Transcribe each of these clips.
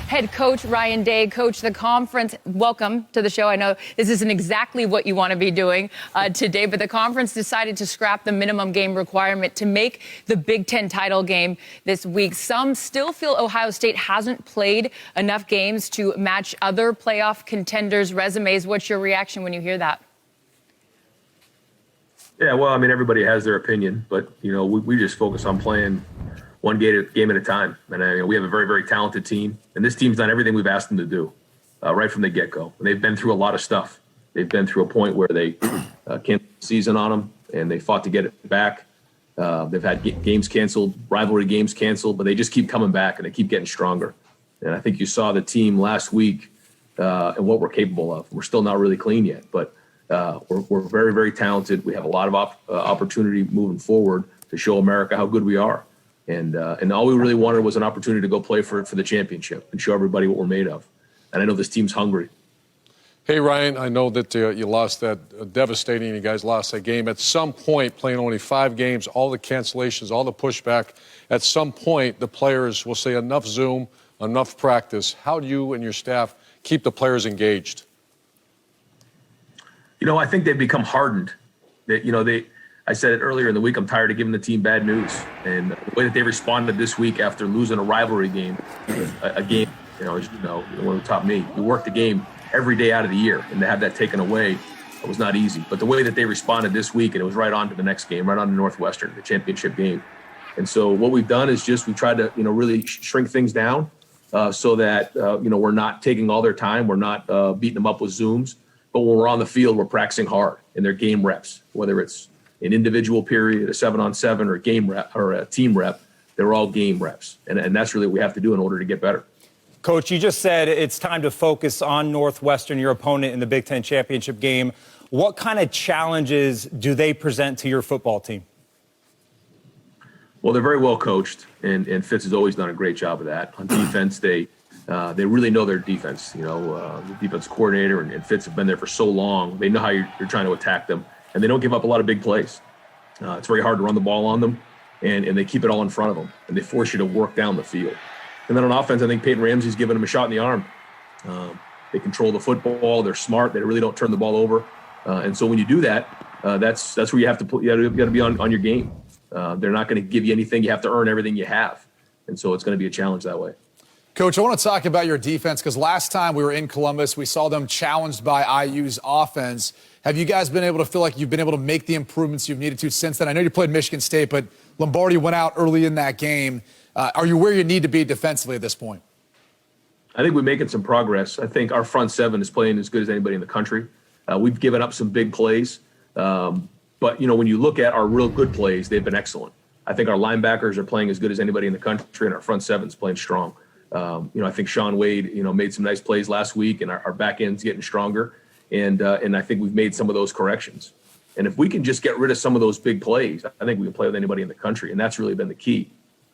head coach Ryan Day. Coach, the conference, welcome to the show. I know this isn't exactly what you want to be doing today, but the conference decided to scrap the minimum game requirement to make the Big Ten title game this week. Some still feel Ohio State hasn't played enough games to match other playoff contenders' resumes. What's your reaction when you hear that? Yeah, well, I mean, everybody has their opinion, but, you know, we just focus on playing one game at a time. And we have a very, very talented team, and this team's done everything we've asked them to do right from the get-go. And they've been through a lot of stuff. They've been through a point where they canceled the season on them, and they fought to get it back. They've had games canceled, rivalry games canceled, but they just keep coming back, and they keep getting stronger. And I think you saw the team last week and what we're capable of. We're still not really clean yet, but we're very, very talented. We have a lot of opportunity moving forward to show America how good we are. And all we really wanted was an opportunity to go play for the championship and show everybody what we're made of. And I know this team's hungry. Hey, Ryan, I know that you lost that devastating, you guys lost that game. At some point, playing only 5 games, all the cancellations, all the pushback, at some point, the players will say enough Zoom, enough practice. How do you and your staff keep the players engaged? You know, I think they've become hardened. I said it earlier in the week, I'm tired of giving the team bad news. And the way that they responded this week after losing a rivalry game, a game, as you know, one who taught me, you work the game every day out of the year, and to have that taken away, it was not easy. But the way that they responded this week, and it was right on to the next game, right on to Northwestern, the championship game. And so what we've done is we tried to, really shrink things down so that, we're not taking all their time. We're not beating them up with Zooms. But when we're on the field, we're practicing hard in their game reps, whether it's an individual period, a 7-on-7, or a game rep or a team rep. They're all game reps, and that's really what we have to do in order to get better. Coach, you just said it's time to focus on Northwestern, your opponent in the Big Ten championship game. What kind of challenges do they present to your football team? Well, they're very well coached, and Fitz has always done a great job of that. On defense, they really know their defense. The defense coordinator and Fitz have been there for so long. They know how you're trying to attack them, and they don't give up a lot of big plays. It's very hard to run the ball on them, and they keep it all in front of them, and they force you to work down the field. And then on offense, I think Peyton Ramsey's giving them a shot in the arm. They control the football. They're smart. They really don't turn the ball over. And so when you do that, that's where you have to put. You got to be on your game. They're not going to give you anything. You have to earn everything you have, and so it's going to be a challenge that way. Coach, I want to talk about your defense because last time we were in Columbus, we saw them challenged by IU's offense. Have you guys been able to feel like you've been able to make the improvements you've needed to since then? I know you played Michigan State, but Lombardi went out early in that game. Are you where you need to be defensively at this point? I think we're making some progress. I think our front seven is playing as good as anybody in the country. We've given up some big plays. But, when you look at our real good plays, they've been excellent. I think our linebackers are playing as good as anybody in the country, and our front seven's playing strong. I think Sean Wade, made some nice plays last week, and our back end's getting stronger. And I think we've made some of those corrections. And if we can just get rid of some of those big plays, I think we can play with anybody in the country, and that's really been the key.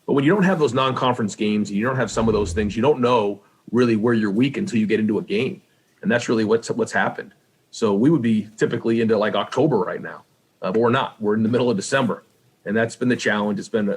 But when you don't have those non-conference games, and you don't have some of those things, you don't know really where you're weak until you get into a game. And that's really what's happened. So we would be typically into like October right now, but we're not. We're in the middle of December, and that's been the challenge. It's been,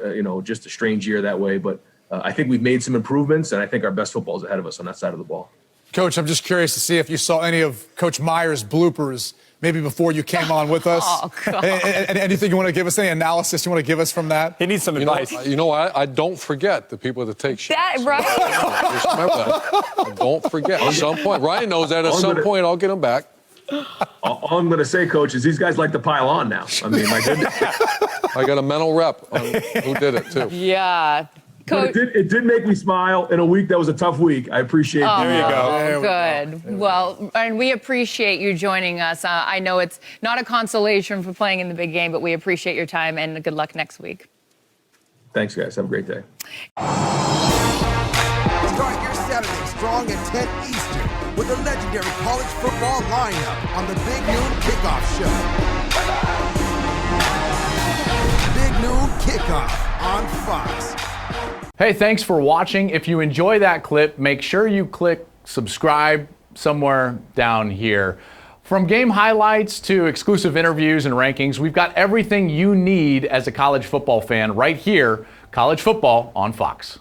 just a strange year that way, but I think we've made some improvements, and I think our best football is ahead of us on that side of the ball. Coach, I'm just curious to see if you saw any of Coach Meyer's bloopers maybe before you came on with us. Oh, God. Anything you want to give us, any analysis you want to give us from that? He needs some advice. I don't forget the people that take shots. That, right? Just remember that. I don't forget. At some point, Ryan knows that at some point I'll get him back. All I'm going to say, Coach, is these guys like to pile on now. I mean, my goodness. I got a mental rep on who did it, too. Yeah. Coach. It did make me smile in a week that was a tough week. I appreciate it. There you go. Good. Well, and we appreciate you joining us. I know it's not a consolation for playing in the big game, but we appreciate your time, and good luck next week. Thanks, guys. Have a great day. Start your Saturday strong at 10 Eastern with a legendary college football lineup on the Big Noon Kickoff Show. Big Noon Kickoff on Fox. Hey, thanks for watching. If you enjoy that clip, make sure you click subscribe somewhere down here. From game highlights to exclusive interviews and rankings, we've got everything you need as a college football fan right here, College Football on Fox.